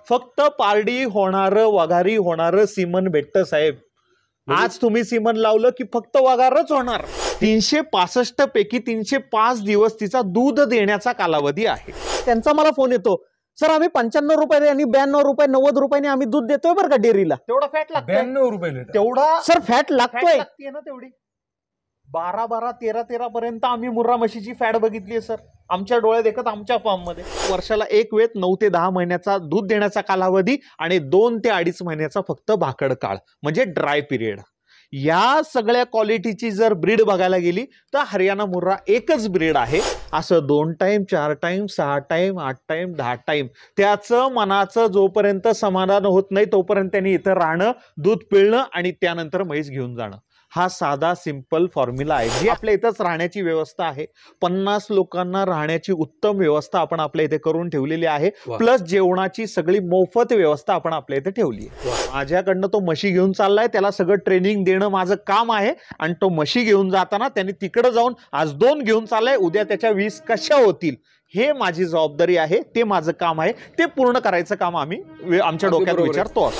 फक्त पारडी होणारं वघारी होणारं सीमन भेटतं साहेब. आज तुम्ही सीमन लावलं की फक्त वगारच होणार. 365 पैकी 305 दिवस तिचा दूध देण्याचा कालावधी आहे. त्यांचा मला फोन येतो, सर आम्ही 95 रुपये आणि 92 रुपये 90 रुपयाने आम्ही दूध देतोय बरं का डेअरीला. तेवढा फॅट लागतो 92 रुपये लिटर. तेवढा सर फॅट लागतोय ना तेवढी 12 13 पर्यंत आम्ही मुर्रा म्हशीची फॅट बघितली सर आमच्या डोळ्यात देखत आमच्या फार्म मध्ये. वर्षाला एक वेळ 9 ते 10 महिन्याचा दूध देण्याचा कालावधी आणि 2 ते 2.5 महिन्याचा फक्त भाकड काळ म्हणजे ड्राय पिरियड. या सगळ्या क्वालिटीची जर ब्रीड बघायला गेली तर हरियाणा मुर्रा एकच ब्रीड आहे. असं 2 time 4 time 6 time 8 time 10 time त्याचं मनाचं जोपर्यंत समाधान होत नाही तोपर्यंत त्यांनी इथं राहणं, दूध पिळणं आणि त्यानंतर म्हैस घेऊन जाणं. हा साधा सिंपल फॉर्म्युला आहे जी आपल्या इथंच राहण्याची व्यवस्था आहे. 50 लोकांना राहण्याची उत्तम व्यवस्था आपण आपल्या इथे करून ठेवलेली आहे. प्लस जेवणाची सगळी मोफत व्यवस्था आपण आपल्या इथे ठेवली आहे. माझ्याकडनं तो म्हशी घेऊन चाललाय, त्याला सगळं ट्रेनिंग देणं माझं काम आहे. आणि तो म्हशी घेऊन जाताना त्यांनी तिकडे जाऊन आज 2 घेऊन चाललाय, उद्या त्याच्या 20 कशा होतील हे माझी जबाबदारी आहे. ते माझं काम आहे, ते पूर्ण करायचं काम आम्ही आमच्या डोक्यात विचारतो.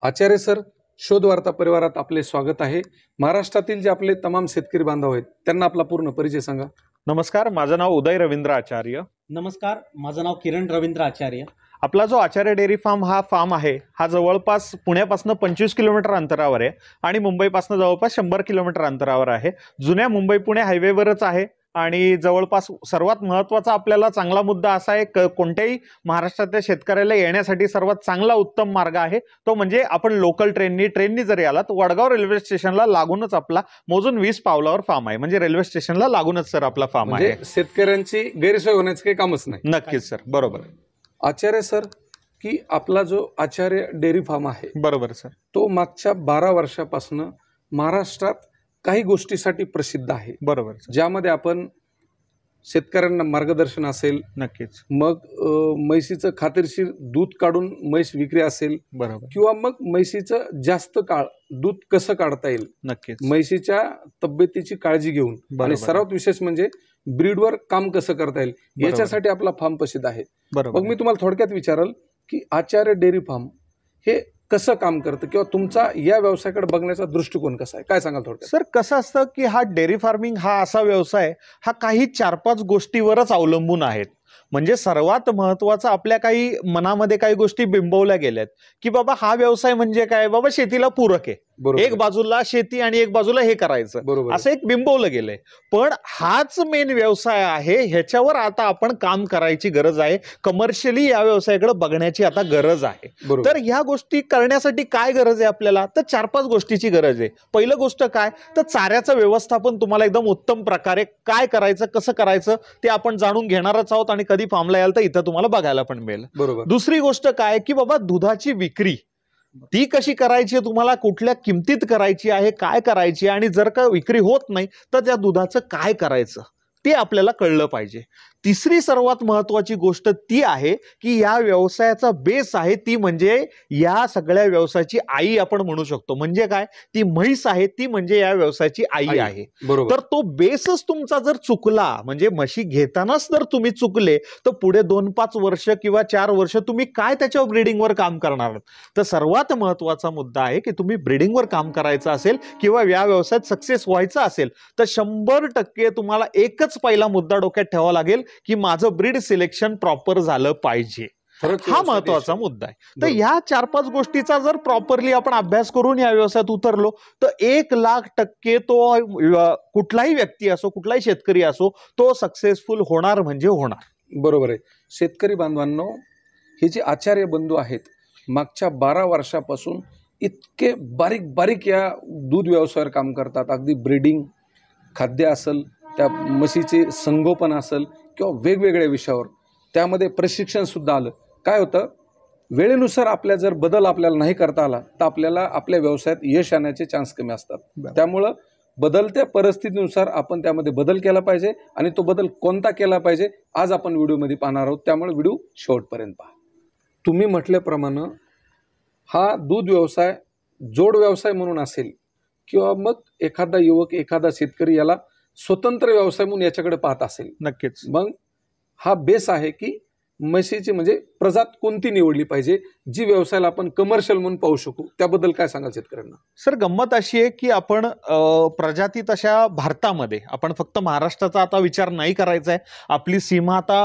आचार्य सर, शोध वार्ता परिवारात आपले स्वागत आहे. महाराष्ट्रातील जे आपले तमाम शेतकरी बांधव आहेत त्यांना आपला पूर्ण परिचय सांगा. नमस्कार, माझं नाव उदय रवींद्र आचार्य. नमस्कार, माझं नाव किरण रवींद्र आचार्य. आपला जो आचार्य डेअरी फार्म हा फार्म आहे हा जवळपास पुण्यापासून 25 किलोमीटर अंतरावर आहे आणि मुंबईपासून जवळपास 100 किलोमीटर अंतरावर आहे. जुन्या मुंबई पुणे हायवेवरच आहे. आणि जवळपास सर्वात महत्त्वाचा आपल्याला चांगला मुद्दा असा आहे, कोणत्याही महाराष्ट्रातल्या शेतकऱ्याला येण्यासाठी सर्वात चांगला उत्तम मार्ग आहे तो म्हणजे आपण लोकल ट्रेननी जरी आलात वडगाव रेल्वे स्टेशनला लागूनच आपला मोजून 20 पावलावर फार्म आहे. म्हणजे रेल्वे स्टेशनला लागूनच सर आपला फार्म आहे. शेतकऱ्यांची गैरसोय होण्याचं काही कामच नाही. नक्कीच सर, बरोबर. आचार्य सर, की आपला जो आचार्य डेअरी फार्म आहे, बरोबर सर, तो मागच्या 12 वर्षापासून महाराष्ट्रात काही गोष्टीसाठी प्रसिद्ध आहे. बरोबर, ज्यामध्ये आपण शेतकऱ्यांना मार्गदर्शन असेल, नक्कीच, मग म्हैसीचं खात्रीशीर दूध काढून म्हैस विक्री असेल, बरोबर, किंवा मग म्हैसीचं जास्त काळ दूध कसं काढता येईल, नक्कीच, म्हैसीच्या तब्येतीची काळजी घेऊन, आणि सर्वात विशेष म्हणजे ब्रीडवर काम कसं करता येईल याच्यासाठी आपला फार्म प्रसिद्ध आहे. बरोबर. मग मी तुम्हाला थोडक्यात विचारल की आचार्य डेअरी फार्म हे कसं काम करतं किंवा तुमचा या व्यवसायाकडे बघण्याचा दृष्टिकोन कसा आहे, काय सांगाल थोडक्यात? सर, कसं असतं की हा डेअरी फार्मिंग हा असा व्यवसाय हा काही 4-5 गोष्टीवरच अवलंबून आहेत. म्हणजे सर्वात महत्वाचं आपल्या काही मनामध्ये काही गोष्टी बिंबवल्या गेल्यात की बाबा हा व्यवसाय म्हणजे काय, बाबा शेतीला पूरक आहे, एक बाजूला शेती आणि एक बाजूला हे करायचं, असं एक बिंबवलं गेलंय. पण हाच मेन व्यवसाय आहे, ह्याच्यावर आता आपण काम करायची गरज आहे. कमर्शियली या व्यवसायाकडे बघण्याची आता गरज आहे. तर ह्या गोष्टी करण्यासाठी काय गरज आहे आपल्याला, तर 4-5 गोष्टीची गरज आहे. पहिलं गोष्ट काय, तर चाऱ्याचं व्यवस्थापन तुम्हाला एकदम उत्तम प्रकारे काय करायचं कसं करायचं ते आपण जाणून घेणारच आहोत आणि कधी फार्मला याल तर इथं तुम्हाला बघायला पण मिळेल. दुसरी गोष्ट काय की बाबा दुधाची विक्री ती कशी करायची, तुम्हाला कुठल्या किमतीत करायची आहे, काय करायची, आणि जर का विक्री होत नाही तर त्या दुधाचं काय करायचं ते आपल्याला कळलं पाहिजे. तिसरी सर्वात महत्वाची गोष्ट ती आहे की या व्यवसायाचा बेस आहे ती म्हणजे या सगळ्या व्यवसायाची आई आपण म्हणू शकतो. म्हणजे काय, ती म्हैस आहे, ती म्हणजे या व्यवसायाची आई आहे. तर तो बेसच तुमचा जर चुकला, म्हणजे म्हशी घेतानाच जर तुम्ही चुकले तर पुढे 2-5 वर्ष किंवा 4 वर्ष तुम्ही काय त्याच्यावर ब्रीडिंगवर काम करणार आहात. तर सर्वात महत्वाचा मुद्दा आहे की तुम्ही ब्रीडिंगवर काम करायचं असेल किंवा या व्यवसायात सक्सेस व्हायचं असेल तर 100% तुम्हाला एकच पहिला मुद्दा डोक्यात ठेवावा लागेल की माझं ब्रीड सिलेक्शन प्रॉपर झालं पाहिजे. हा महत्वाचा मुद्दा आहे. तर ह्या 4-5 गोष्टीचा जर प्रॉपरली आपण अभ्यास करून या व्यवसायात उतरलो तर 1,00,000% तो कुठलाही व्यक्ती असो, कुठलाही शेतकरी असो, तो सक्सेसफुल होणार म्हणजे होणार. बरोबर आहे. शेतकरी बांधवांनो, हे जे आचार्य बंधू आहेत मागच्या 12 वर्षापासून इतके बारीक बारीक या दूध व्यवसायावर काम करतात. अगदी ब्रीडिंग, खाद्य असेल, त्या म्हशीचे संगोपन असेल किंवा वेगवेगळ्या विषयावर त्यामध्ये प्रशिक्षण सुद्धा आलं. काय होतं, वेळेनुसार आपल्या जर बदल आपल्याला नाही करता आला तर आपल्याला आपल्या व्यवसायात यश आणण्याचे चान्स कमी असतात. त्यामुळं बदलत्या परिस्थितीनुसार आपण त्यामध्ये बदल केला पाहिजे आणि तो बदल कोणता केला पाहिजे आज आपण व्हिडिओमध्ये पाहणार आहोत. त्यामुळे व्हिडिओ शेवटपर्यंत पहा. तुम्ही म्हटल्याप्रमाणे हा दूध व्यवसाय जोड व्यवसाय म्हणून असेल किंवा मग एखादा युवक, एखादा शेतकरी याला स्वतंत्र व्यवसाय म्हणून याच्याकडे पाहत असेल, नक्कीच मग हा बेस आहे की म्हशीची म्हणजे प्रजात कोणती निवडली पाहिजे जी व्यवसायाला आपण कमर्शियल म्हणून पाहू शकू, त्याबद्दल काय सांगाल शेतकऱ्यांना? सर, गंमत अशी आहे की आपण प्रजाती तशा भारतामध्ये आपण फक्त महाराष्ट्राचा आता विचार नाही करायचा आहे. आपली सीमा आता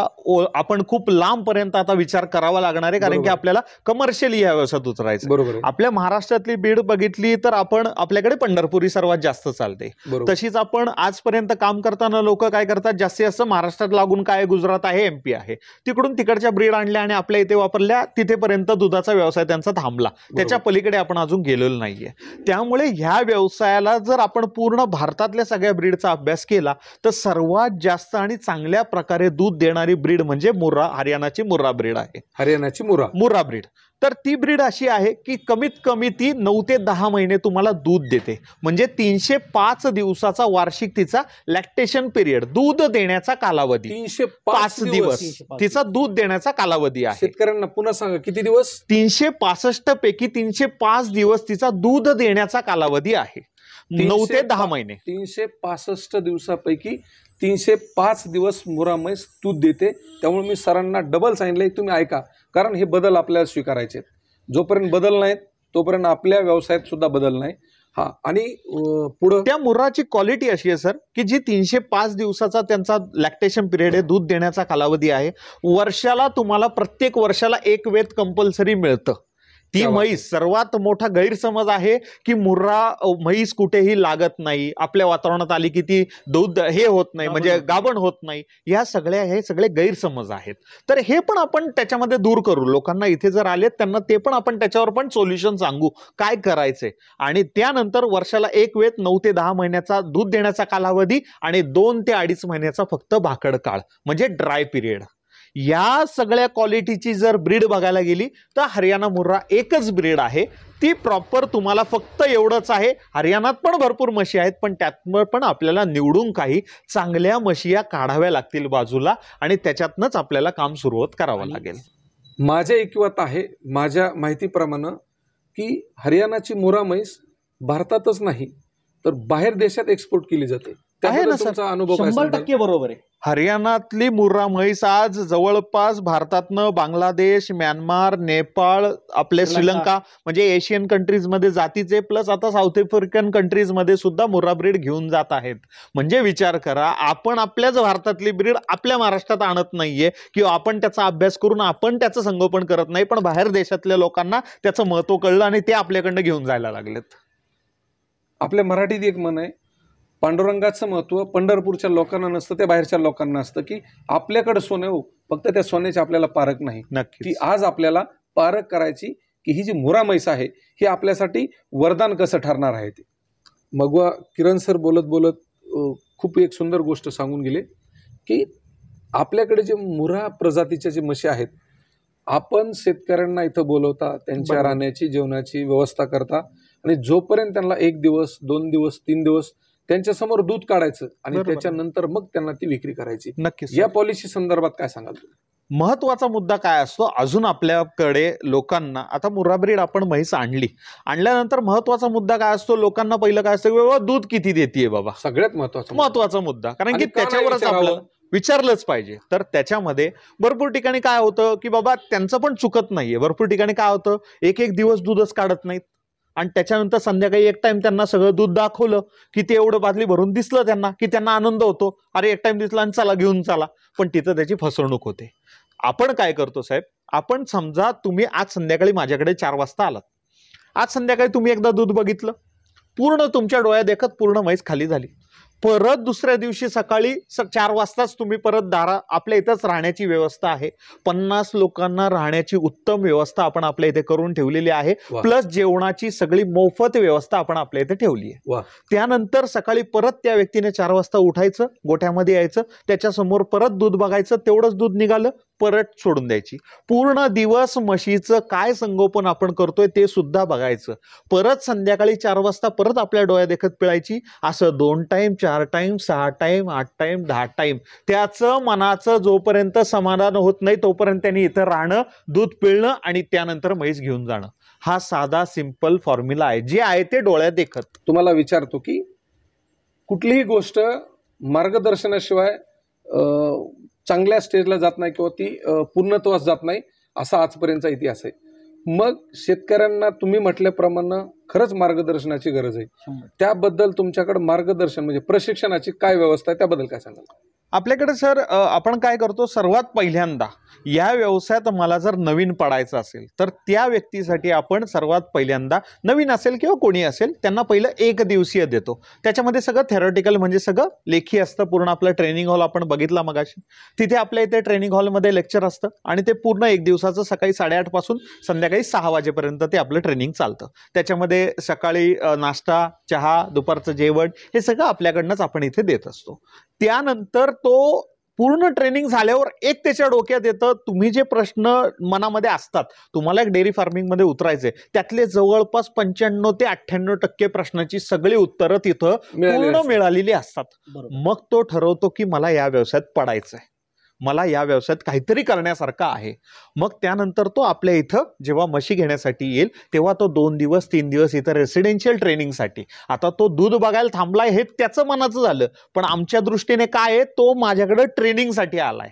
आपण खूप लांब पर्यंत आता विचार करावा लागणार आहे, कारण की बरोबर. आपल्याला कमर्शियली या व्यवसायात उतरायचं आहे. बरोबर आहे. आपल्या महाराष्ट्रातली बीड बघितली तर आपल्याकडे पंढरपुरी सर्वात जास्त चालते. बरोबर. तशीच आपण आजपर्यंत काम करताना लोक काय करतात, जास्तीत जास्त महाराष्ट्रात लागून काय गुजरात आहे, MP आहे, तिकडून तिकडच्या ब्रीड आणल्या आणि आपल्या इथे वापरल्या, तिथेपर्यंत दुधाचा व्यवसाय त्यांचा थांबला. त्याच्या पलीकडे आपण अजून गेलेलो नाहीये. त्यामुळे ह्या व्यवसायाला जर आपण पूर्ण भारतातल्या सगळ्या ब्रीडचा अभ्यास केला तर सर्वात जास्त आणि चांगल्या प्रकारे दूध देणारी ब्रीड म्हणजे मुर्रा, हरियाणाची मुर्रा ब्रीड आहे. हरियाणाची मुर्रा ब्रीड. तर ती ब्रीड अशी आहे की कमीत कमी ती 9 ते 10 महिने तुम्हाला दूध देते. म्हणजे 305 दिवसाचा वार्षिक तिचा लॅक्टेशन पिरियड, दूध देण्याचा कालावधी 305 दिवस तिचा दूध देण्याचा कालावधी आहे. शेतकऱ्यांना पुन्हा सांगा किती दिवस? 365 पैकी 305 दिवस तिचा दूध देण्याचा कालावधी आहे. 9 ते 10 महिने. 365 दिवसापैकी 305 दिवस मुर्रा म्हैस दूध देते. त्यामुळे मी सरांना डबल सांगितलंय, तुम्ही ऐका, कारण हे बदल आपल्याला स्वीकारायचे आहेत. जोपर्यंत बदल नाहीत तोपर्यंत आपल्या व्यवसायात सुद्धा बदल नाही. आणि पुढे त्या मुर्राची क्वालिटी अशी आहे सर की जी 305 दिवसाचा त्यांचा लॅक्टेशन पिरियड आहे, दूध देण्याचा कालावधी आहे. वर्षाला तुम्हाला प्रत्येक वर्षाला एक वेत कंपल्सरी मिळतं. ती म्हैस, सर्वात मोठा गैरसमज आहे की मुर्रा म्हैस कुठेही लागत नाही, आपल्या वातावरणात आली की ती दूध हे होत नाही, म्हणजे गाभण होत नाही. हे सगळे गैरसमज आहेत. तर हे पण आपण त्याच्यामध्ये दूर करू. लोकांना इथे जर आलेत त्यांना ते पण आपण त्याच्यावर पण सोल्युशन सांगू काय करायचंय. आणि त्यानंतर वर्षाला एक वेत 9 ते 10 महिन्याचा दूध देण्याचा कालावधी आणि 2 ते 2.5 महिन्याचा फक्त भाकड काळ म्हणजे ड्राय पिरियड. या सगळ्या क्वालिटीची जर ब्रीड बघायला गेली तर हरियाणा मुर्रा एकच ब्रीड आहे. ती प्रॉपर तुम्हाला फक्त एवढंच आहे, हरियाणात पण भरपूर म्हशी आहेत, पण त्यात पण आपल्याला निवडून काही चांगल्या म्हशी या काढाव्या लागतील बाजूला आणि त्याच्यातनंच आपल्याला काम सुरुवात करावं लागेल. माझ्या ऐकिवात आहे, माझ्या माहितीप्रमाणे, की हरियाणाची मुर्रा म्हैस भारतातच नाही तर बाहेर देशात एक्सपोर्ट केली जाते. त्याबद्दल तुमचा अनुभव काय? 100% बरोबर आहे. हरियाणातली मुर्रा म्हैस आज जवळपास भारतातनं बांगलादेश, म्यानमार, नेपाळ, आपले श्रीलंका म्हणजे एशियन कंट्रीज मध्ये जातीचे, प्लस आता साऊथ आफ्रिकन कंट्रीज मध्ये सुद्धा मुर्रा ब्रीड घेऊन जात आहेत. म्हणजे विचार करा, आपण आपल्याच भारतातली ब्रीड आपल्या महाराष्ट्रात आणत नाहीये किंवा आपण त्याचा अभ्यास करून आपण त्याचं संगोपन करत नाही, पण बाहेर देशातल्या लोकांना त्याचं महत्व कळलं आणि ते आपल्याकडनं घेऊन जायला लागलेत. आपल्या मराठीत एक म्हण आहे, पांडुरंगाचं महत्व पंढरपूरच्या लोकांना नसतं, त्या बाहेरच्या लोकांना असतं, की आपल्याकडे सोने हो, फक्त त्या सोन्याची आपल्याला पारख नाही. नक्की ती आज आपल्याला पारख करायची की ही जी मुर्रा म्हैस आहे ही आपल्यासाठी वरदान कसं ठरणार आहे ते. मग किरण सर बोलत बोलत खूप एक सुंदर गोष्ट सांगून गेले की आपल्याकडे जे मुर्रा प्रजातीच्या जे म्हशी आहेत, आपण शेतकऱ्यांना इथं बोलवता, त्यांच्या राहण्याची जेवणाची व्यवस्था करता आणि जोपर्यंत त्यांना 1 दिवस 2 दिवस 3 दिवस त्यांच्या समोर दूध काढायचं आणि त्याच्यानंतर मग त्यांना ती विक्री करायची. नक्कीच. या पॉलिसी संदर्भात काय सांगाल? महत्वाचा मुद्दा काय असतो अजून आपल्याकडे लोकांना, आता मुर्रा ब्रीड आपण म्हैस आणल्यानंतर महत्वाचा मुद्दा काय असतो, लोकांना पहिलं काय असतं, बाबा दूध किती देते बाबा, सगळ्यात महत्वाचा मुद्दा, कारण की त्याच्यावरच आपलं विचारलंच पाहिजे. तर त्याच्यामध्ये भरपूर ठिकाणी काय होतं की बाबा त्यांचं पण चुकत नाहीये. भरपूर ठिकाणी काय होतं, एक दिवस दूधच काढत नाहीत आणि त्याच्यानंतर संध्याकाळी एक टाइम त्यांना सगळं दूध दाखवलं की ते एवढं बादली भरून दिसलं त्यांना की त्यांना आनंद होतो, अरे एक टाइम दिसला आणि चला घेऊन चला, पण तिथं त्याची फसवणूक होते. आपण काय करतो साहेब, आपण समजा तुम्ही आज संध्याकाळी माझ्याकडे 4 वाजता आलात, आज संध्याकाळी तुम्ही एकदा दूध बघितलं, पूर्ण तुमच्या डोळ्या देखत पूर्ण म्हैस खाली झाली. परत दुसऱ्या दिवशी सकाळी 4 वाजताच तुम्ही परत आपल्या इथंच राहण्याची व्यवस्था आहे. 50 लोकांना राहण्याची उत्तम व्यवस्था आपण आपल्या इथे करून ठेवलेली आहे. प्लस जेवणाची सगळी मोफत व्यवस्था आपण आपल्या इथे ठेवली आहे. त्यानंतर सकाळी परत त्या व्यक्तीने 4 वाजता उठायचं, गोठ्यामध्ये यायचं, त्याच्या समोर परत दूध बघायचं, तेवढंच दूध निघालं परत सोडून द्यायची. पूर्ण दिवस म्हशीचं काय संगोपन आपण करतोय ते सुद्धा बघायचं. परत संध्याकाळी 4 वाजता परत आपल्या डोळ्या देखत पिळायची. असं 2 time 4 time 6 time 8 time 10 time. त्याचं मनाचं जोपर्यंत समाधान होत नाही तोपर्यंत त्यांनी इथं राहणं, दूध पिळणं आणि त्यानंतर म्हैस घेऊन जाणं. हा साधा सिंपल फॉर्म्युला आहे, जे आहे ते डोळ्यात देखत. तुम्हाला विचारतो की कुठलीही गोष्ट मार्गदर्शनाशिवाय चांगल्या स्टेजला जात नाही किंवा ती पूर्णत्वास जात नाही. असा आजपर्यंतचा इतिहास आहे. मग शेतकऱ्यांना तुम्ही म्हटल्याप्रमाणे खरंच मार्गदर्शनाची गरज आहे. त्याबद्दल तुमच्याकडे मार्गदर्शन म्हणजे प्रशिक्षणाची काय व्यवस्था आहे, त्याबद्दल काय सांगाल? आपल्याकडे सर आपण काय करतो, सर्वात पहिल्यांदा या व्यवसायात मला जर नवीन पडायचं असेल तर त्या व्यक्तीसाठी आपण सर्वात पहिल्यांदा, नवीन असेल किंवा कोणी असेल, त्यांना पहिलं 1 दिवसीय देतो. त्याच्यामध्ये सगळं थेरॉटिकल म्हणजे सगळं लेखी असतं. पूर्ण आपलं ट्रेनिंग हॉल आपण बघितला मगाशी, तिथे आपल्या इथे ट्रेनिंग हॉलमध्ये लेक्चर असतं आणि ते पूर्ण 1 दिवसाचं सकाळी 8:30 पासून संध्याकाळी 6 वाजेपर्यंत ते आपलं ट्रेनिंग चालतं. त्याच्यामध्ये सकाळी नाश्ता, चहा, दुपारचं जेवण हे सगळं आपल्याकडनंच आपण इथे देत असतो. त्यानंतर तो पूर्ण ट्रेनिंग झाल्यावर एक त्याच्या डोक्यात येतं, तुम्ही जे प्रश्न मनामध्ये असतात, तुम्हाला एक डेअरी फार्मिंगमध्ये उतरायचे, त्यातले जवळपास 95 ते 98% प्रश्नाची सगळी उत्तरं तिथं पूर्ण मिळालेली असतात. मग तो ठरवतो की मला या व्यवसायात पडायचं आहे, मला या व्यवसायात काहीतरी करण्यासारखं आहे. मग त्यानंतर तो आपल्या इथं जेव्हा म्हशी घेण्यासाठी येईल तेव्हा तो 2 दिवस 3 दिवस इथं रेसिडेन्शियल ट्रेनिंगसाठी, आता तो दूध बघायला थांबलाय हे त्याचं मनाचं झालं, पण आमच्या दृष्टीने काय आहे, तो माझ्याकडे ट्रेनिंगसाठी आलाय,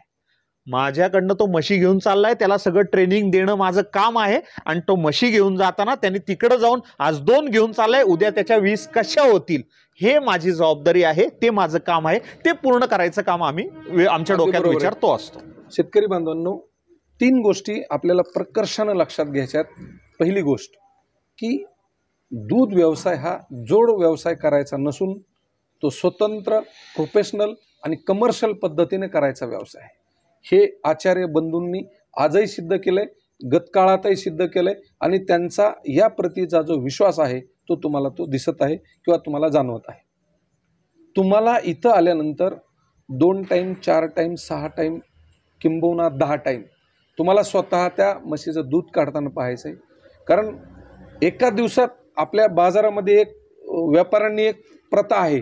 माझ्याकडनं तो म्हशी घेऊन चाललाय, त्याला सगळं ट्रेनिंग देणं माझं काम आहे. आणि तो म्हशी घेऊन जाताना त्यांनी तिकडे जाऊन आज 2 घेऊन चाललाय, उद्या त्याच्या 20 कशा होतील हे माझी जबाबदारी आहे, ते माझं काम आहे, ते पूर्ण करायचं काम आम्ही आमच्या डोक्यात विचार तो असतो. शेतकरी बांधवांनो, 3 गोष्टी आपल्याला प्रकर्षानं लक्षात घ्यायच्यात. पहिली गोष्ट की दूध व्यवसाय हा जोड व्यवसाय करायचा नसून तो स्वतंत्र, प्रोफेशनल आणि कमर्शियल पद्धतीने करायचा व्यवसाय आहे. हे आचार्य बंधूंनी आजही सिद्ध केलंय, गतकाळातही सिद्ध केलंय आणि त्यांचा या प्रतीचा जो विश्वास आहे तो तुम्हाला तो दिसत आहे किंवा तुम्हाला जाणवत आहे. तुम्हाला इथं आल्यानंतर 2 टाईम, 4 टाईम, 6 टाईम, किंबहुना 10 टाईम तुम्हाला स्वतः त्या म्हशीचं दूध काढताना पाहायचं आहे. कारण एका दिवसात आपल्या बाजारामध्ये एक व्यापाऱ्यांनी एक प्रथा आहे,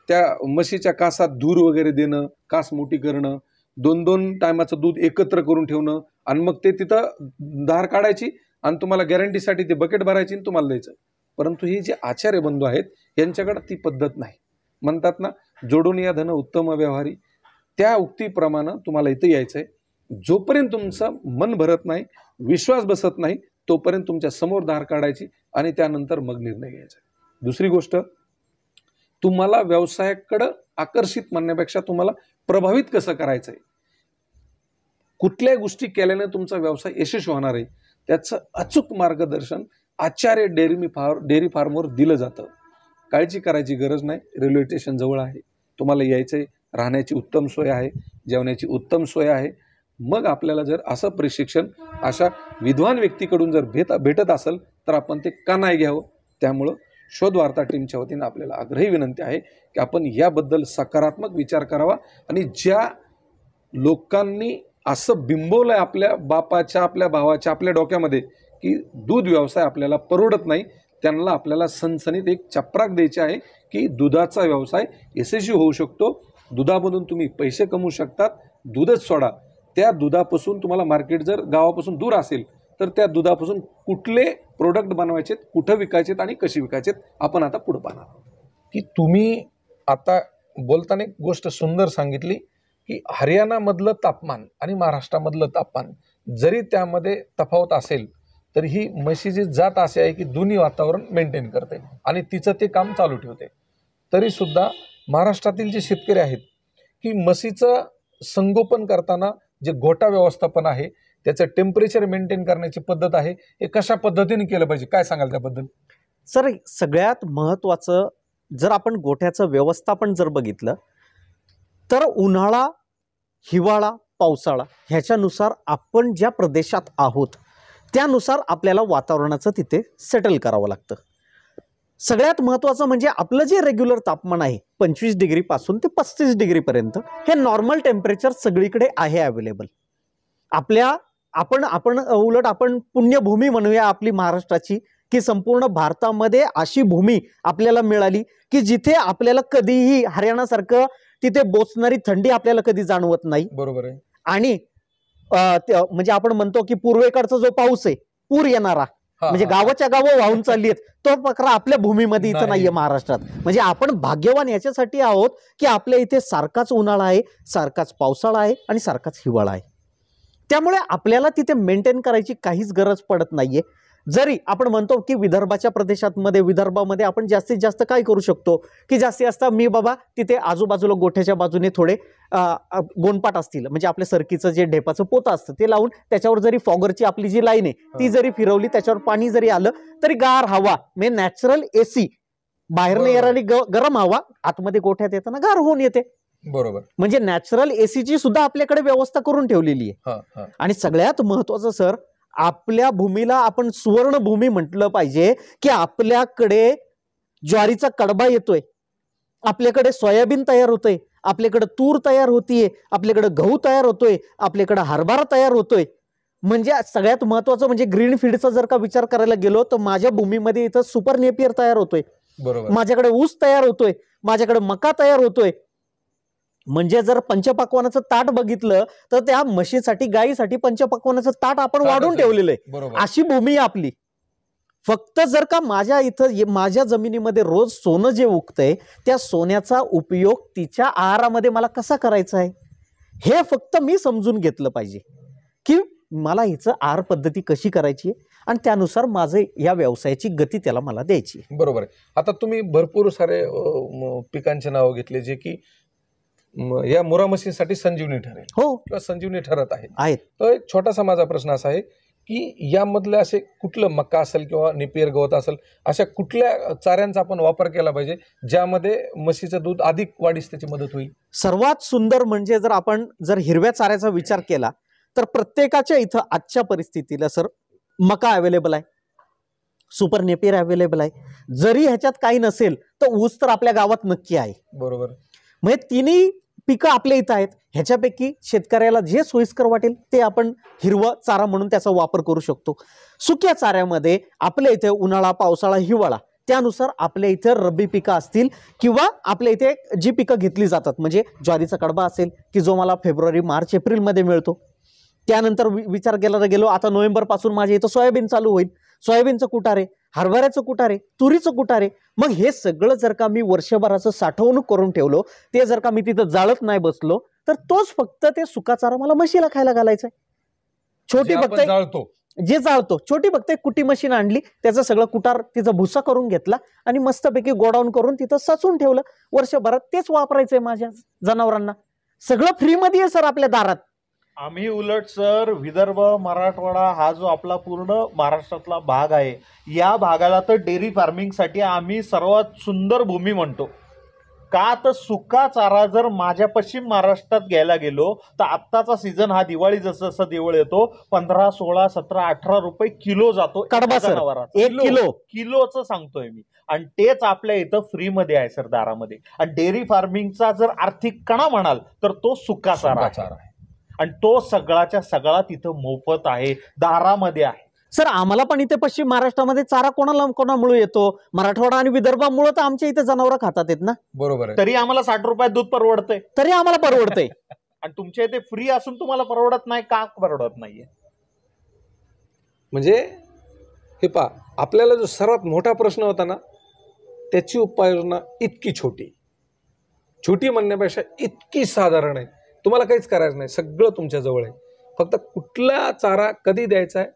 त्या म्हशीच्या कासात धूर वगैरे देणं, कास मोठी करणं, 2-2 टायमाचं दूध एकत्र करून ठेवणं आणि मग ते तिथं धार काढायची आणि तुम्हाला गॅरंटीसाठी ते बकेट भरायची आणि तुम्हाला द्यायचं. परंतु ही जे आचार्य बंधू आहेत यांच्याकडे ती पद्धत नाही. म्हणतात ना, जोडून या धन उत्तम व्यवहारी, त्या उक्तीप्रमाणे तुम्हाला इथं यायचं आहे. जोपर्यंत तुमचं मन भरत नाही, विश्वास बसत नाही, तोपर्यंत तुमच्या समोर धार काढायची आणि त्यानंतर मग निर्णय घ्यायचा. दुसरी गोष्ट, तुम्हाला व्यवसायाकडं आकर्षित म्हणण्यापेक्षा तुम्हाला प्रभावित कसं करायचं आहे, कुठल्या गोष्टी केल्याने तुमचा व्यवसाय यशस्वी होणार आहे, त्याचं अचूक मार्गदर्शन आचार्य डेअरी फार्मवर दिलं जातं. काळजी करायची गरज नाही. रेल्वे स्टेशन जवळ आहे, तुम्हाला यायचं आहे, राहण्याची उत्तम सोय आहे, जेवण्याची उत्तम सोय आहे. मग आपल्याला जर असं प्रशिक्षण अशा विद्वान व्यक्तीकडून जर भेटत असेल तर आपण ते का नाही घ्यावं. त्यामुळं शोध वार्ता टीमच्या वतीनं आपल्याला आग्रही विनंती आहे की आपण याबद्दल सकारात्मक विचार करावा आणि ज्या लोकांनी असं बिंबवलंय आपल्या बापाच्या, आपल्या भावाच्या, आपल्या डोक्यामध्ये की दूध व्यवसाय आपल्याला परवडत नाही, त्यांना आपल्याला सणसणीत एक चपराक द्यायची आहे की दुधाचा व्यवसाय यशस्वी होऊ शकतो. दुधामधून तुम्ही पैसे कमवू शकतात. दूधच सोडा, त्या दुधापासून तुम्हाला मार्केट जर गावापासून दूर असेल तर त्या दुधापासून कुठले प्रोडक्ट बनवायचेत, कुठं विकायचेत आणि कशी विकायचेत, आपण आता पुढे पाहणार आहोत. की तुम्ही आता बोलताना एक गोष्ट सुंदर सांगितली की हरियाणामधलं तापमान आणि महाराष्ट्रामधलं तापमान जरी त्यामध्ये तफावत असेल तर ही म्हशीची जात अशी आहे की दोन्ही वातावरण मेंटेन करते आणि तिचं ते काम चालू ठेवते. तरीसुद्धा महाराष्ट्रातील जे शेतकरी आहेत की म्हशीचं संगोपन करताना जे गोठा व्यवस्थापन आहे, त्याचं टेम्परेचर मेंटेन करण्याची पद्धत आहे, हे कशा पद्धतीने केलं पाहिजे, काय सांगाल त्याबद्दल? सर, सगळ्यात महत्त्वाचं जर आपण गोठ्याचं व्यवस्थापन जर बघितलं तर उन्हाळा, हिवाळा, पावसाळा ह्याच्यानुसार आपण ज्या प्रदेशात आहोत त्यानुसार आपल्याला वातावरणाचं तिथे सेटल करावं लागतं. सगळ्यात महत्त्वाचं म्हणजे आपलं जे रेग्युलर तापमान आहे 25 डिग्रीपासून ते 35 डिग्रीपर्यंत हे नॉर्मल टेम्परेचर सगळीकडे आहे अवेलेबल. आपण उलट आपण पुण्यभूमी म्हणूया आपली महाराष्ट्राची, की संपूर्ण भारतामध्ये अशी भूमी आपल्याला मिळाली की जिथे आपल्याला कधीही हरियाणासारखं तिथे बोचणारी थंडी आपल्याला कधी जाणवत नाही. बरोबर आहे. आणि म्हणजे आपण म्हणतो की पूर्वेकडचा जो पाऊस आहे, पूर येणारा, म्हणजे गावाच्या गावं वाहून चालली आहेत, तो प्रकार आपल्या भूमीमध्ये इथं नाहीये महाराष्ट्रात. म्हणजे आपण भाग्यवान याच्यासाठी आहोत की आपल्या इथे सारखाच उन्हाळा आहे, सारखाच पावसाळा आहे आणि सारखाच हिवाळा आहे. त्यामुळे आपल्याला तिथे मेंटेन करायची काहीच गरज पडत नाहीये. जरी आपण म्हणतो की विदर्भाच्या विदर्भामध्ये आपण जास्तीत जास्त काय करू शकतो की जास्तीत जास्त मी बाबा तिथे आजूबाजूला गोठ्याच्या बाजूने थोडे गोणपाट असतील, म्हणजे आपल्या सरकीचं जे ढेपाचं पोतं असतं ते लावून त्याच्यावर जरी फॉगरची आपली जी लाईन आहे ती जरी फिरवली, त्याच्यावर पाणी जरी आलं तरी गार हवा म्हणजे नॅचरल एसी बाहेरनं येणारी गरम हवा आतमध्ये गोठ्यात येताना गार होऊन येते. बरोबर. म्हणजे नॅचरल एसीची सुद्धा आपल्याकडे व्यवस्था करून ठेवलेली आहे. आणि सगळ्यात महत्वाचं सर, आपल्या भूमीला आपण सुवर्ण भूमी म्हटलं पाहिजे की आपल्याकडे ज्वारीचा कडबा येतोय, आपल्याकडे सोयाबीन तयार होतोय, आपल्याकडे तूर तयार होतीये, आपल्याकडे गहू तयार होतोय, आपल्याकडे हरभरा तयार होतोय. म्हणजे सगळ्यात महत्वाचं म्हणजे ग्रीन फील्डचा जर का विचार करायला गेलो तर माझ्या भूमीमध्ये इथं सुपर नेपियर तयार होतोय, बरोबर. माझ्याकडे ऊस तयार होतोय, माझ्याकडे मका तयार होतोय. म्हणजे जर पंचपक्वानाचं ताट बघितलं तर त्या म्हशीसाठी गायीसाठी पंचपक्वानाचं ताट आपण वाढून ठेवलेलं आहे. बरोबर. अशी भूमी आहे आपली. फक्त जर का माझ्या इथं माझ्या जमिनीमध्ये रोज सोनं जे उगतंय त्या सोन्याचा उपयोग तिच्या आहारामध्ये मला कसा करायचा आहे हे फक्त मी समजून घेतलं पाहिजे की मला हिचं आहार पद्धती कशी करायची आणि त्यानुसार माझे या व्यवसायाची गती त्याला मला द्यायची. बरोबर आहे. आता तुम्ही भरपूर सारे पिकांचे नाव घेतले जे की या मुरा म्हशींसाठी संजीवनी ठरेल हो किंवा संजीवनी ठरत आहेत. तर एक छोटासा माझा प्रश्न असा आहे की यामधलं असे कुठलं मका असेल किंवा नेपियर गवत असेल अशा कुठल्या चाऱ्यांचा आपण वापर केला पाहिजे ज्यामध्ये म्हशीचं दूध अधिक वाढीस त्याची मदत होईल? सर्वात सुंदर म्हणजे जर आपण हिरव्या चाऱ्याचा विचार केला तर प्रत्येकाच्या इथं आजच्या परिस्थितीला सर मका अवेलेबल आहे, सुपर नेपियर अवेलेबल आहे. जरी ह्याच्यात काही नसेल तर ऊस तर आपल्या गावात नक्की आहे. बरोबर. म्हणजे तिन्ही पिकं आपल्या इथं आहेत. ह्याच्यापैकी शेतकऱ्याला जे सोयीस्कर वाटेल ते आपण हिरवा चारा म्हणून त्याचा वापर करू शकतो. सुक्या चाऱ्यामध्ये आपल्या इथे उन्हाळा, पावसाळा, हिवाळा त्यानुसार आपल्या इथे रब्बी पिकं असतील किंवा आपल्या इथे जी पिकं घेतली जातात म्हणजे ज्वारीचा कडबा असेल की जो मला फेब्रुवारी, मार्च, एप्रिलमध्ये मिळतो. त्यानंतर विचार केला गेलो आता नोव्हेंबर पासून माझ्या इथं सोयाबीन चालू होईल. सोयाबीनचं कुटारे, हरभऱ्याचं कुटारे, तुरीचं कुटारे. मग हे सगळं जर का मी वर्षभराचं साठवणूक करून ठेवलो ते जर का मी तिथं जाळत नाही बसलो तर तोच फक्त ते सुका चारा मला म्हशीला खायला घालायचा आहे. छोटी जे जाळतो छोटी फक्त एक कुटी मशीन आणली, त्याचं सगळं कुटार तिचा भुसा करून घेतला आणि मस्तपैकी गोडाऊन करून तिथं साचून ठेवलं. वर्षभरात तेच वापरायचंय माझ्या जनावरांना. सगळं फ्रीमध्ये आहे सर आपल्या दारात. आम्ही उलट सर विदर्भ, मराठवाडा हा जो आपला पूर्ण महाराष्ट्रातला भाग आहे या भागाला तर डेअरी फार्मिंगसाठी आम्ही सर्वात सुंदर भूमी म्हणतो. का तर सुका चारा जर माझ्या पश्चिम महाराष्ट्रात घ्यायला गेलो तर आत्ताचा सीझन हा दिवाळी जसं जसं दिवाळी येतो 15, 16, 17, 18 रुपये किलो जातो कडबा सर. जनावराचा. 1 किलो किलोचं सांगतोय मी. आणि तेच आपल्या इथं फ्रीमध्ये आहे सर दारामध्ये. आणि डेअरी फार्मिंगचा जर आर्थिक कणा म्हणाल तर तो सुका चारा आहे आणि तो सगळाच्या सगळा तिथं मोफत आहे, दारामध्ये आहे. सर आम्हाला पण इथे पश्चिम महाराष्ट्रामध्ये चारा कोणामुळे येतो? मराठवाडा आणि विदर्भामुळे तर आमच्या इथे जनावर खातात आहेत ना. बरोबर आहे. तरी आम्हाला 60 रुपयात दूध परवडतंय. तरी आम्हाला परवडतंय. आणि तुमच्या इथे फ्री असून तुम्हाला परवडत नाही का? परवडत नाहीये. म्हणजे हे पहा, आपल्याला जो सर्वात मोठा प्रश्न होता ना त्याची उपाययोजना इतकी छोटी म्हणण्यापेक्षा इतकी साधारण आहे. तुम्हाला काहीच करायचं नाही, सगळं तुमच्या जवळ आहे. फक्त कुठला चारा कधी द्यायचा आहे,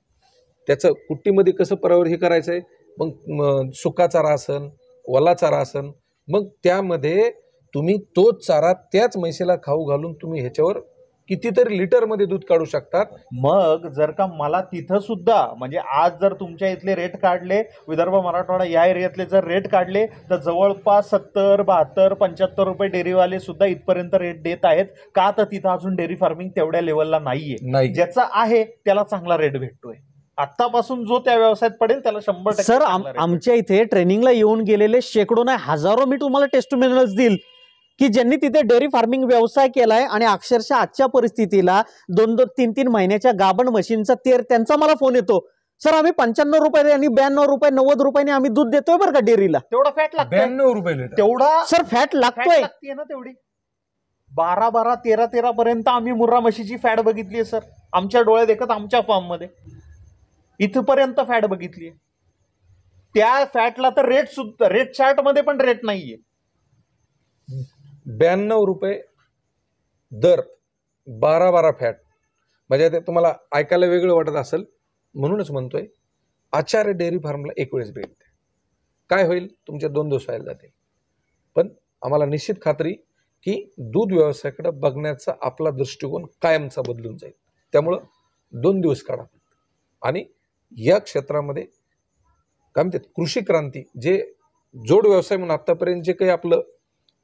त्याचं कुट्टीमध्ये कसं हे करायचं आहे, मग सुका चारा असन, ओला चारा असन, मग त्यामध्ये तुम्ही तोच चारा त्याच म्हशीला खाऊ घालून तुम्ही ह्याच्यावर कितीतरी लिटरमध्ये दूध काढू शकतात. मग जर का मला तिथं सुद्धा म्हणजे आज जर तुमच्या इथले रेट काढले, विदर्भ, मराठवाडा या एरियातले जर रेट काढले तर जवळपास 70, 72, 75 रुपये डेअरीवाले सुद्धा इथपर्यंत रेट देत आहेत. का तर तिथं अजून डेअरी फार्मिंग तेवढ्या लेवलला नाहीये. ज्याचा आहे त्याला चांगला रेट भेटतोय. आतापासून जो त्या व्यवसायात पडेल त्याला 100% सर आमच्या इथे ट्रेनिंगला येऊन गेलेले शेकडो नाही हजारो मी तुम्हाला टेस्टिमोनियल्स देईल की ज्यांनी तिथे डेअरी फार्मिंग व्यवसाय केलाय आणि अक्षरशः आजच्या परिस्थितीला 2-2, 3-3 महिन्याच्या गाभण म्हशींचा त्यांचा मला फोन येतो, सर आम्ही 95 रुपये आणि 92 रुपये 90 रुपयाने आम्ही दूध देतोय बरं का डेअरीला. तेवढा फॅट लागतो. 92 रुपये तेवढा सर फॅट लागतोय ना. तेवढी 12, 13 पर्यंत आम्ही मुर्रा म्हशीची फॅट बघितली सर आमच्या डोळ्यात देखत आमच्या फार्म मध्ये. इथपर्यंत फॅट बघितली. त्या फॅटला तर रेट चार्ट मध्ये पण रेट नाहीये. 92 रुपये दर 12 फॅट म्हणजे ते तुम्हाला ऐकायला वेगळं वाटत असेल म्हणूनच म्हणतोय, आचार्य डेअरी फार्मला एक वेळेस भेट द्या. काय होईल, तुमच्या 2 दिवस व्हायला जातील, पण आम्हाला निश्चित खात्री की दूध व्यवसायाकडे बघण्याचा आपला दृष्टिकोन कायमचा बदलून जाईल. त्यामुळं 2 दिवस काढा आणि या क्षेत्रामध्ये काय म्हणतात कृषी क्रांती, जे जोड व्यवसाय म्हणून आतापर्यंत जे काही आपलं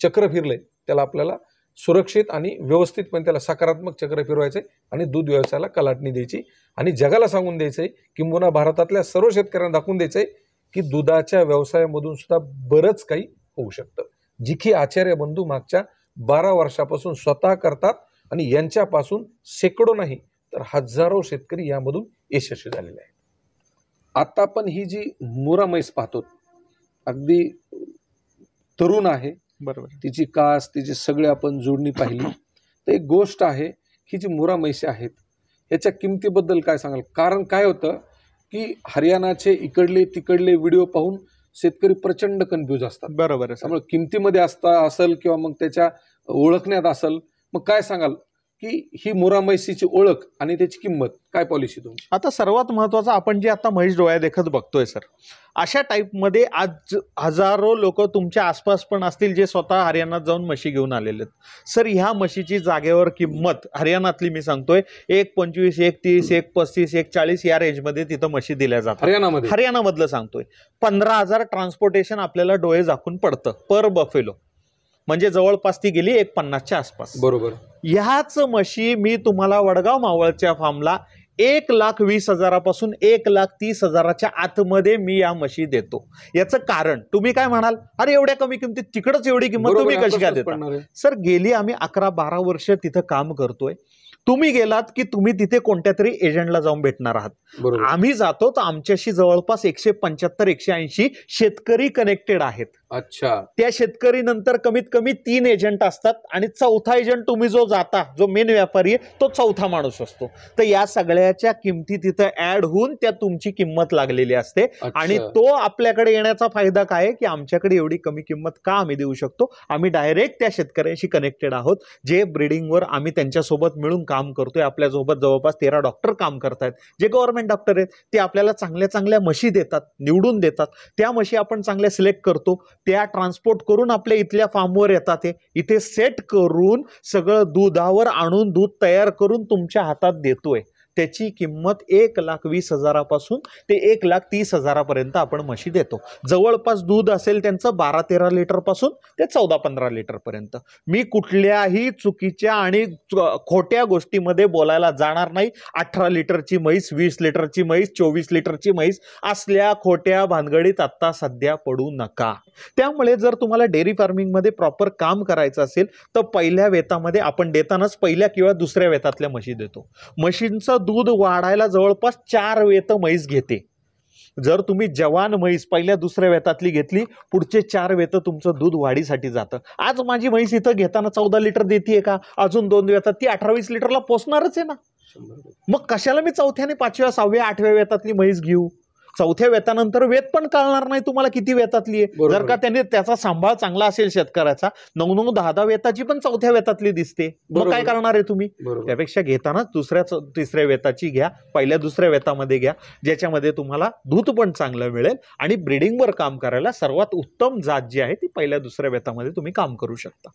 चक्र फिरलंय त्याला आपल्याला सुरक्षित आणि व्यवस्थितपणे त्याला सकारात्मक चक्र फिरवायचंय आणि दूध व्यवसायाला कलाटणी द्यायची आणि जगाला सांगून द्यायचंय, किंबहुना भारतातल्या सर्व शेतकऱ्यांना दाखवून द्यायचंय की दुधाच्या व्यवसायामधून सुद्धा बरंच काही होऊ शकतं. जिथे आचार्य बंधू मागच्या 12 वर्षापासून स्वतः करतात आणि यांच्यापासून शेकडो नाही तर हजारो शेतकरी यामधून यशस्वी झालेले आहेत. आता आपण ही जी मुरा म्हैस पाहतो, अगदी तरुण आहे, बरोबर. तिची कास, तिची सगळे आपण जोडणी पाहिली तर एक गोष्ट आहे, ही जी मुरा म्हैशी आहेत याच्या किमतीबद्दल काय सांगाल? कारण काय होतं की हरियाणाचे इकडले तिकडले व्हिडिओ पाहून शेतकरी प्रचंड कन्फ्यूज असतात. बरोबर आहे सर. त्यामुळे किमतीमध्ये असेल किंवा मग त्याच्या ओळखण्यात असेल, मग काय सांगाल की ही मुरा म्हैसीची ओळख आणि त्याची किंमत काय पॉलिसी तुमची? आता सर्वात महत्वाचं, आपण जे आता म्हैस डोळ्या देखत बघतोय सर, अशा टाईपमध्ये आज हजारो लोक तुमच्या आसपास पण असतील जे स्वतः हरियाणात जाऊन म्हशी घेऊन आलेले आहेत. सर ह्या म्हशीची जागेवर किंमत हरियाणातली मी सांगतोय 1.25, 1.30, 1.35, 1.40 या रेंजमध्ये तिथं म्हशी दिल्या जातात. हरियाणामधलं सांगतोय. 15,000 ट्रान्सपोर्टेशन आपल्याला डोळे झाकून पडतं पर बफेलो, म्हणजे जवळपास ती गेली 1.50च्या आसपास. बरोबर. ह्याच म्हशी मी तुम्हाला वडगाव मावळच्या फार्मला 1,20,000 1,30,000 आतमध्ये मी या म्हशी देतो. याचं कारण तुम्ही काय म्हणाल, अरे एवढ्या कमी किमतीत तिकडच एवढी किंमत तुम्ही कशी काय देता? सर, गेली आम्ही 11-12 वर्ष तिथं काम करतोय. तुम्ही गेलात की तुम्ही तिथे कोणत्या तरी एजंटला जाऊन भेटणार आहात. आम्ही जातो तर आमच्याशी जवळपास 175-180 शेतकरी कनेक्टेड आहेत. अच्छा. त्या शेतकरी नंतर कमीत कमी 3 एजंट असतात आणि चौथा एजंट तुम्ही जो जाता, जो मेन व्यापारी आहे, तो चौथा माणूस असतो. तर या सगळ्याच्या किमती तिथं ऍड होऊन त्या तुमची किंमत लागलेली असते. आणि तो आपल्याकडे येण्याचा फायदा काय आहे की आमच्याकडे एवढी कमी किंमत का आम्ही देऊ शकतो? आम्ही डायरेक्ट त्या शेतकऱ्यांशी कनेक्टेड आहोत, जे ब्रीडिंगवर आम्ही त्यांच्यासोबत मिळून काम करतोय. आपल्यासोबत जवळपास 13 डॉक्टर काम करतायत, जे गव्हर्नमेंट डॉक्टर आहेत. ते आपल्याला चांगल्या चांगल्या म्हशी देतात, निवडून देतात. त्या म्हशी आपण चांगल्या सिलेक्ट करतो, त्या ट्रान्सपोर्ट करून आपल्या इथल्या फार्मवर येतात. ते इथे सेट करून सगळं दुधावर आणून दूध तयार करून तुमच्या हातात देतोय. त्याची किंमत 1,20,000 ते 1,30,000 आपण म्हशी देतो. जवळपास दूध असेल त्यांचं 12-13 लिटर पासून ते 14-15 लिटर पर्यंत. मी कुठल्याही चुकीच्या आणि खोट्या गोष्टीमध्ये बोलायला जाणार नाही. 18 लिटरची म्हैस, 20 लिटरची म्हैस, 24 लिटरची म्हैस असल्या खोट्या भानगडीत आता सध्या पडू नका. त्यामुळे जर तुम्हाला डेअरी फार्मिंग मध्ये प्रॉपर काम करायचं असेल तर पहिल्या वेतामध्ये आपण देतानाच पहिल्या किंवा दुसऱ्या वेतातल्या म्हशी देतो. म्हशींचं दूध वाढायला जवळपास 4 वेत म्हैस घेते. जर तुम्ही जवान म्हैस पहिल्या दुसऱ्या वेतातली घेतली, पुढचे 4 वेत तुमचं दूध वाढीसाठी जातं. आज माझी म्हैस इथं घेताना 14 लिटर देते का? अजून 2 वेतात ती 18-20 लिटरला पोचणारच आहे ना. मग कशाला मी 4थ्या, 5व्या, 6व्या, 8व्या वेतातली म्हैस घेऊ? 4थ्या वेतानंतर वेत पण कळणार नाही तुम्हाला किती वेतातली आहे. जर का त्याने त्याचा सांभाळ चांगला असेल शेतकऱ्याचा, 9-9, 10-10 वेताची पण 4थ्या वेतातली दिसते, मग काय करणार आहे तुम्ही? त्यापेक्षा घेतानाच 2ऱ्या-3ऱ्या वेताची घ्या, पहिल्या 2ऱ्या वेतामध्ये घ्या, ज्याच्यामध्ये तुम्हाला दूध पण चांगलं मिळेल आणि ब्रीडिंगवर काम करायला सर्वात उत्तम जात जी आहे ती पहिल्या 2ऱ्या वेतामध्ये तुम्ही काम करू शकता.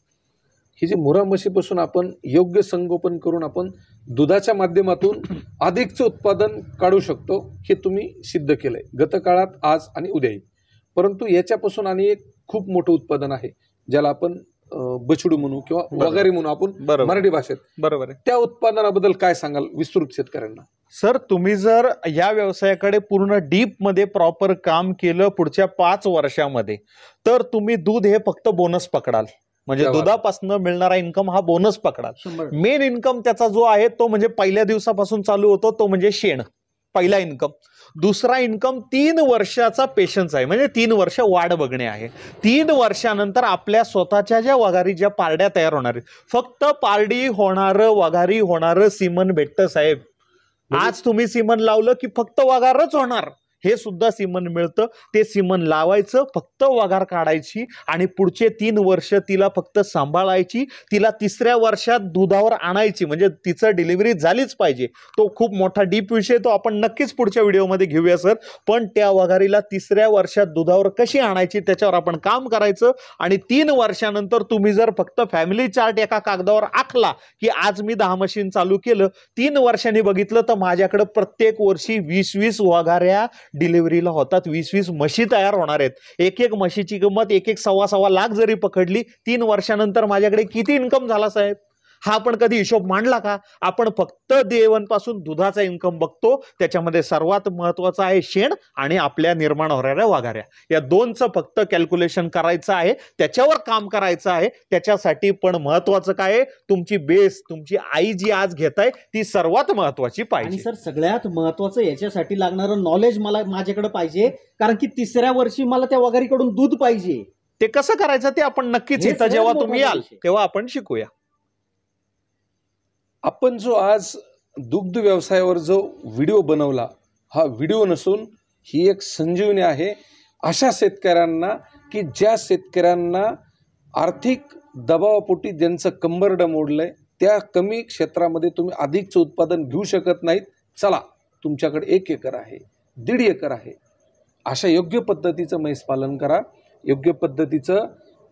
ही जी मुरा म्हशीपासून आपण योग्य संगोपन करून आपण दुधाच्या माध्यमातून अधिकचं उत्पादन काढू शकतो, हे तुम्ही सिद्ध केलंय गतकाळात, आज आणि उद्याही. परंतु याच्यापासून आणि एक खूप मोठं उत्पादन आहे, ज्याला आपण बछडू म्हणू किंवा वगारी म्हणू आपण मराठी भाषेत. बरोबर आहे. त्या उत्पादनाबद्दल काय सांगाल विस्तृत शेतकऱ्यांना? सर, तुम्ही जर या व्यवसायाकडे पूर्ण डीप मध्ये प्रॉपर काम केलं पुढच्या 5 वर्षामध्ये, तर तुम्ही दूध हे फक्त बोनस पकडाल. म्हणजे दुधापासून मिळणारा इन्कम हा बोनस पकडाल. मेन इन्कम त्याचा जो आहे तो म्हणजे पहिल्या दिवसापासून चालू होतो, तो म्हणजे शेण, पहिला इन्कम. दुसरा इन्कम 3 वर्षाचा पेशन्स आहे, म्हणजे 3 वर्ष वाढ बघणे आहे. 3 वर्षानंतर आपल्या स्वतःच्या ज्या वगारी, ज्या पारड्या तयार होणार आहेत, फक्त पारडी होणारं, वगारी होणारं सीमन भेटतं साहेब. आज तुम्ही सीमन लावलं की फक्त वगारच होणार. हे सुद्धा सिमन मिळतं. ते सिमन लावायचं, फक्त वगार काढायची आणि पुढचे 3 वर्ष तिला फक्त सांभाळायची. तिला 3ऱ्या वर्षात दुधावर आणायची, म्हणजे तिचं डिलिव्हरी झालीच पाहिजे. तो खूप मोठा डीप विषय, तो आपण नक्कीच पुढच्या व्हिडिओमध्ये घेऊया सर. पण त्या वगारीला 3ऱ्या वर्षात दुधावर कशी आणायची त्याच्यावर आपण काम करायचं. आणि 3 वर्षानंतर तुम्ही जर फक्त फॅमिली चार्ट एका कागदावर आखला की आज मी 10 मशीन चालू केलं, 3 वर्षांनी बघितलं तर माझ्याकडे प्रत्येक वर्षी 20-20 वगाऱ्या डिलिव्हरीला होतात, 20-20 म्हशी तयार होणार आहेत. एक म्हशीची किंमत 1-1 सव्वा लाख जरी पकडली, 3 वर्षानंतर माझ्याकडे किती इन्कम झाला साहेब? हा आपण कधी हिशोब मांडला का? आपण फक्त day1 पासून दुधाचा इन्कम बघतो. त्याच्यामध्ये सर्वात महत्वाचं आहे शेण आणि आपल्या निर्माण होणाऱ्या वगाऱ्या. या दोनचं फक्त कॅल्क्युलेशन करायचं आहे, त्याच्यावर काम करायचं आहे. त्याच्यासाठी पण महत्वाचं काय आहे, तुमची बेस, तुमची आई जी आज घेताय ती सर्वात महत्वाची आणि पाहिजे. सर सगळ्यात महत्वाचं याच्यासाठी लागणारं नॉलेज मला माझ्याकडे पाहिजे, कारण की 3ऱ्या वर्षी मला त्या वगारीकडून दूध पाहिजे. ते कसं करायचं ते आपण नक्कीच हे इथं सगळ्यात जेव्हा तुम्ही महत्त्वाचा याल विषय. तेव्हा आपण शिकूया. आपण जो आज दुग्ध व्यवसायावर जो व्हिडिओ बनवला, हा व्हिडिओ नसून ही एक संजीवनी आहे अशा शेतकऱ्यांना की ज्या शेतकऱ्यांना आर्थिक दबावापोटी ज्यांचं कंबरडं मोडलंय, त्या कमी क्षेत्रामध्ये तुम्ही अधिकचं उत्पादन घेऊ शकत नाहीत. चला, तुमच्याकडे 1 एकर आहे, 1.5 एकर आहे, अशा योग्य पद्धतीचं म्हैस पालन करा, योग्य पद्धतीचं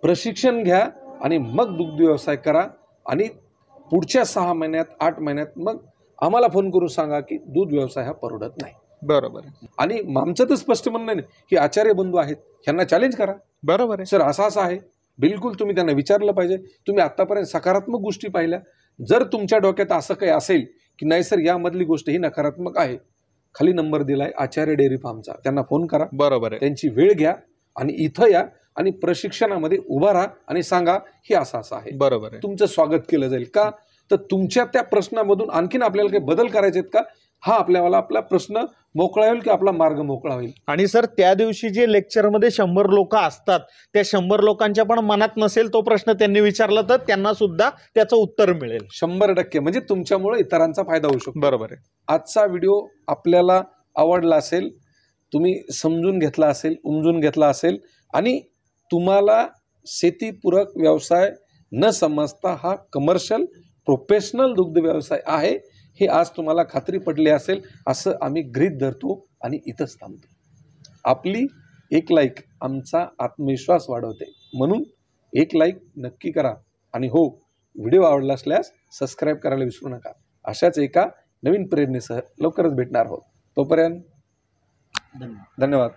प्रशिक्षण घ्या आणि मग दुग्ध व्यवसाय करा. आणि पुढच्या 6 महिन्यात 8 महिन्यात मग आम्हाला फोन करून सांगा की दूध व्यवसाय हा परवडत नाही. बरोबर आहे. आणि आमचं तर स्पष्ट म्हणणं नाही की आचार्य बंधू आहेत ह्यांना चॅलेंज करा, बरोबर आहे. सर असं आहे. बिलकुल तुम्ही त्यांना विचारलं पाहिजे. तुम्ही आतापर्यंत सकारात्मक गोष्टी पाहिल्या, जर तुमच्या डोक्यात असं काही असेल की नाही सर यामधली गोष्ट ही नकारात्मक आहे, खाली नंबर दिलाय आचार्य डेअरी फार्मचा, त्यांना फोन करा, बरोबर आहे. त्यांची वेळ घ्या आणि इथं या आणि प्रशिक्षणामध्ये उभा राहा आणि सांगा हे असं असं आहे. बरोबर आहे. तुमचं स्वागत केलं जाईल. का तर तुमच्या त्या प्रश्नामधून आणखीन आपल्याला काही बदल करायचे आहेत का, हा आपला प्रश्न मोकळा होईल की आपला मार्ग मोकळा होईल. आणि सर त्या दिवशी जे लेक्चरमध्ये 100 लोक असतात, त्या 100 लोकांच्या पण मनात नसेल तो प्रश्न त्यांनी विचारला तर त्यांना सुद्धा त्याचं उत्तर मिळेल. 100% म्हणजे तुमच्यामुळे इतरांचा फायदा होऊ शकतो. बरोबर आहे. आजचा व्हिडिओ आपल्याला आवडला असेल, तुम्ही समजून घेतला असेल, उमजून घेतला असेल आणि तुम्हाला शेतीपूरक व्यवसाय न समजता हा कमर्शियल प्रोफेशनल दुग्ध व्यवसाय आहे हे आज तुम्हाला खात्री पडली असेल असं आम्ही गृहीत धरतो आणि इथंच थांबतो. आपली 1 लाईक आमचा आत्मविश्वास वाढवते, म्हणून 1 लाईक नक्की करा. आणि हो, व्हिडिओ आवडला असल्यास सबस्क्राईब करायला विसरू नका. अशाच एका नवीन प्रेरणेसह लवकरच भेटणार आहोत. तोपर्यंत धन्यवाद.